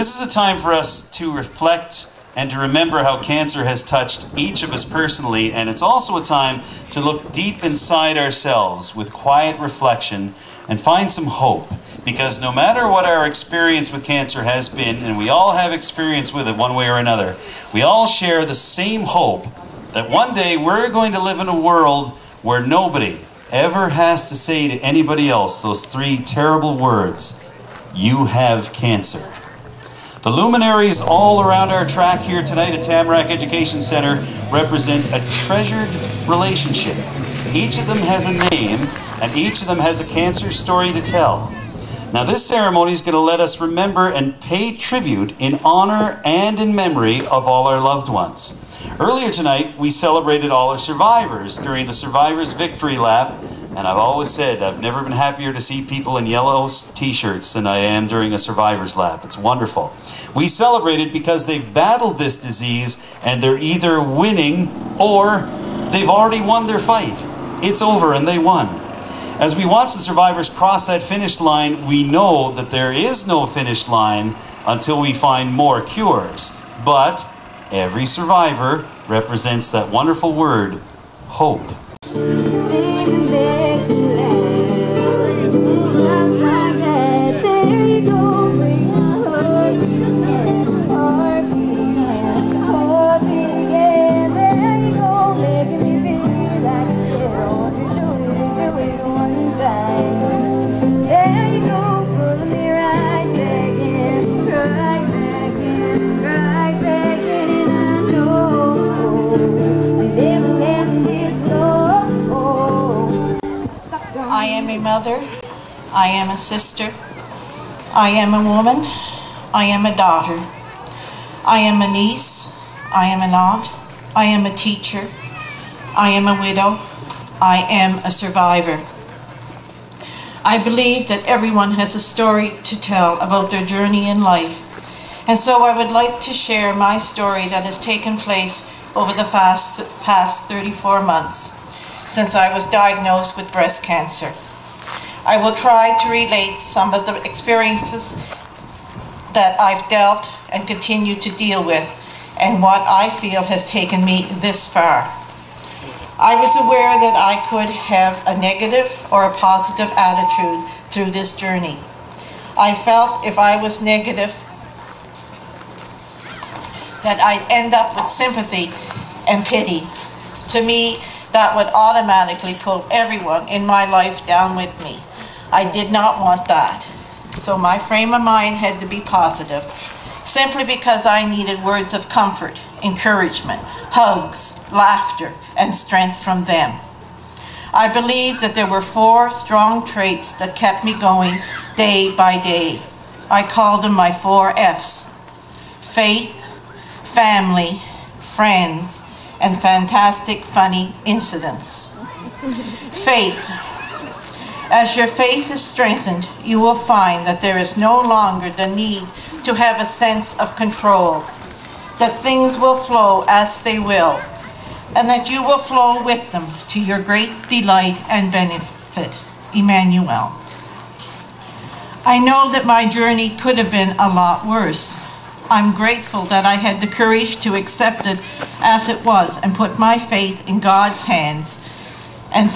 This is a time for us to reflect and to remember how cancer has touched each of us personally, and it's also a time to look deep inside ourselves with quiet reflection and find some hope. Because no matter what our experience with cancer has been, and we all have experience with it one way or another, we all share the same hope that one day we're going to live in a world where nobody ever has to say to anybody else those three terrible words, "You have cancer." The luminaries all around our track here tonight at Tamarack Education Centre represent a treasured relationship. Each of them has a name, and each of them has a cancer story to tell. Now this ceremony is going to let us remember and pay tribute in honor and in memory of all our loved ones. Earlier tonight, we celebrated all our survivors during the Survivors Victory Lap, and I've always said I've never been happier to see people in yellow t-shirts than I am during a Survivors Lap. It's wonderful. We celebrated because they've battled this disease and they're either winning or they've already won their fight. It's over and they won. As we watch the survivors cross that finish line, we know that there is no finish line until we find more cures. But every survivor represents that wonderful word, hope. I am a mother, I am a sister, I am a woman, I am a daughter, I am a niece, I am an aunt, I am a teacher, I am a widow, I am a survivor. I believe that everyone has a story to tell about their journey in life, and so I would like to share my story that has taken place over the past 34 months since I was diagnosed with breast cancer. I will try to relate some of the experiences that I've dealt and continue to deal with and what I feel has taken me this far. I was aware that I could have a negative or a positive attitude through this journey. I felt if I was negative that I'd end up with sympathy and pity. To me, that would automatically pull everyone in my life down with me. I did not want that. So my frame of mind had to be positive, simply because I needed words of comfort, encouragement, hugs, laughter, and strength from them. I believe that there were 4 strong traits that kept me going day by day. I called them my 4 F's: faith, family, friends, and fantastic funny incidents. Faith. As your faith is strengthened, you will find that there is no longer the need to have a sense of control, that things will flow as they will, and that you will flow with them to your great delight and benefit. Emmanuel. I know that my journey could have been a lot worse. I'm grateful that I had the courage to accept it as it was and put my faith in God's hands and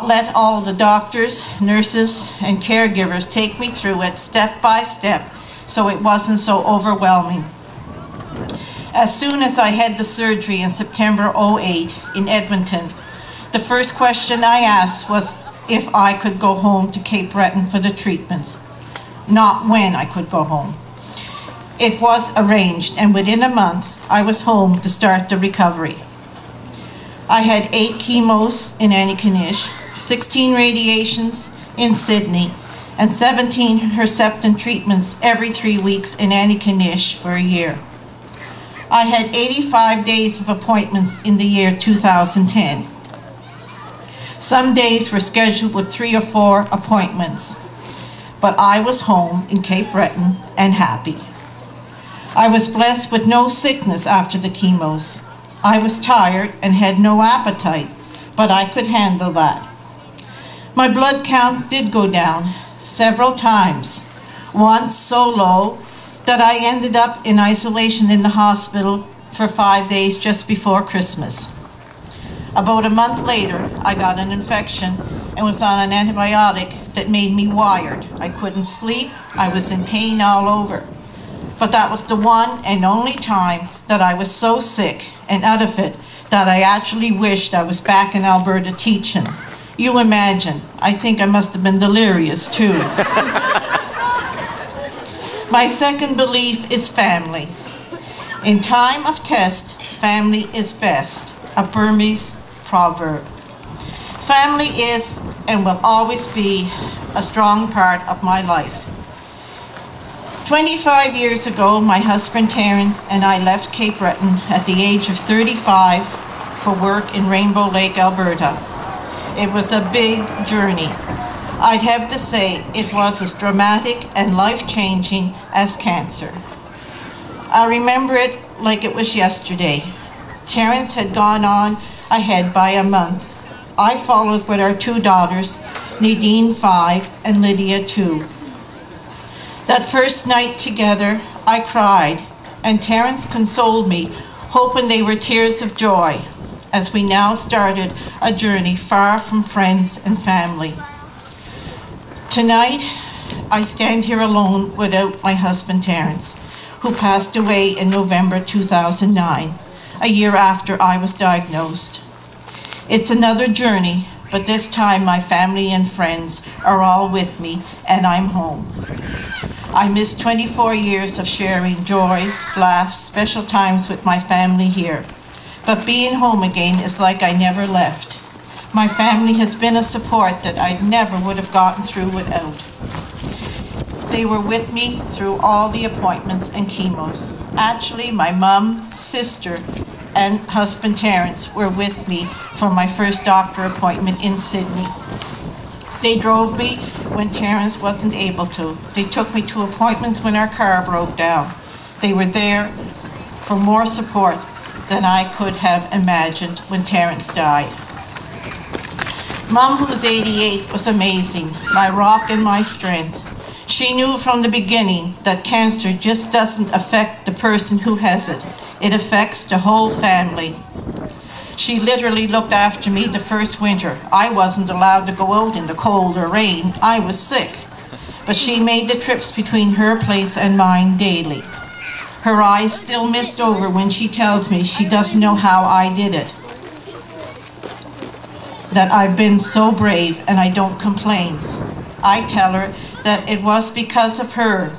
let all the doctors, nurses, and caregivers take me through it step by step so it wasn't so overwhelming. As soon as I had the surgery in September '08 in Edmonton, the first question I asked was if I could go home to Cape Breton for the treatments, not when I could go home. It was arranged, and within a month, I was home to start the recovery. I had 8 chemos in Antigonish, 16 radiations in Sydney, and 17 Herceptin treatments every 3 weeks in Antigonish for a year. I had 85 days of appointments in the year 2010. Some days were scheduled with 3 or 4 appointments, but I was home in Cape Breton and happy. I was blessed with no sickness after the chemos. I was tired and had no appetite, but I could handle that. My blood count did go down several times, once so low that I ended up in isolation in the hospital for 5 days just before Christmas. About a month later, I got an infection and was on an antibiotic that made me wired. I couldn't sleep, I was in pain all over. But that was the one and only time that I was so sick and out of it that I actually wished I was back in Alberta teaching. You imagine, I think I must have been delirious too. My second belief is family. In time of test, family is best, a Burmese proverb. Family is and will always be a strong part of my life. 25 years ago, my husband Terence and I left Cape Breton at the age of 35 for work in Rainbow Lake, Alberta. It was a big journey. I'd have to say it was as dramatic and life-changing as cancer. I remember it like it was yesterday. Terence had gone on ahead by a month. I followed with our 2 daughters, Nadine 5 and Lydia 2. That first night together, I cried, and Terence consoled me, hoping they were tears of joy, as we now started a journey far from friends and family. Tonight, I stand here alone without my husband Terence, who passed away in November 2009, a year after I was diagnosed. It's another journey, but this time my family and friends are all with me, and I'm home. I miss 24 years of sharing joys, laughs, special times with my family here. But being home again is like I never left. My family has been a support that I never would have gotten through without. They were with me through all the appointments and chemos. Actually, my mum, sister, and husband Terence were with me for my first doctor appointment in Sydney. They drove me when Terence wasn't able to. They took me to appointments when our car broke down. They were there for more support than I could have imagined when Terence died. Mum, who's 88, was amazing, my rock and my strength. She knew from the beginning that cancer just doesn't affect the person who has it. It affects the whole family. She literally looked after me the first winter. I wasn't allowed to go out in the cold or rain. I was sick. But she made the trips between her place and mine daily. Her eyes still mist over when she tells me she doesn't know how I did it. That I've been so brave and I don't complain. I tell her that it was because of her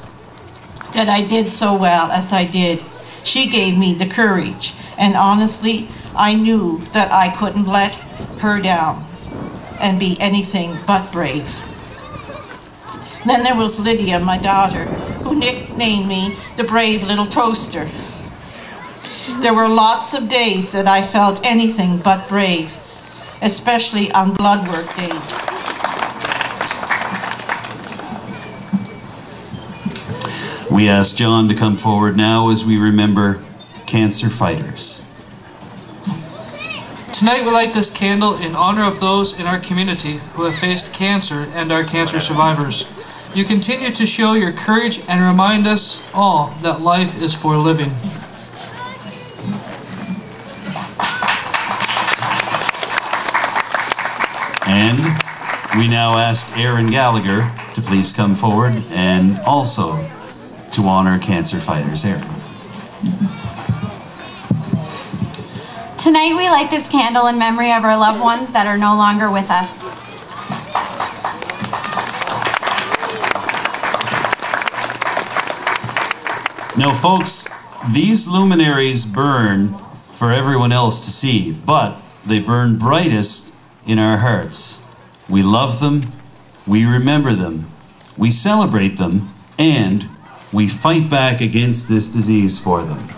that I did so well as I did. She gave me the courage, and honestly, I knew that I couldn't let her down and be anything but brave. Then there was Lydia, my daughter, who nicknamed me the brave little toaster. There were lots of days that I felt anything but brave, especially on blood work days. We ask John to come forward now as we remember cancer fighters. Tonight we light this candle in honor of those in our community who have faced cancer and are cancer survivors. You continue to show your courage and remind us all that life is for living. And we now ask Aaron Gallagher to please come forward and also to honor cancer fighters. Aaron. Tonight we light this candle in memory of our loved ones that are no longer with us. Now folks, these luminaries burn for everyone else to see, but they burn brightest in our hearts. We love them, we remember them, we celebrate them, and we fight back against this disease for them.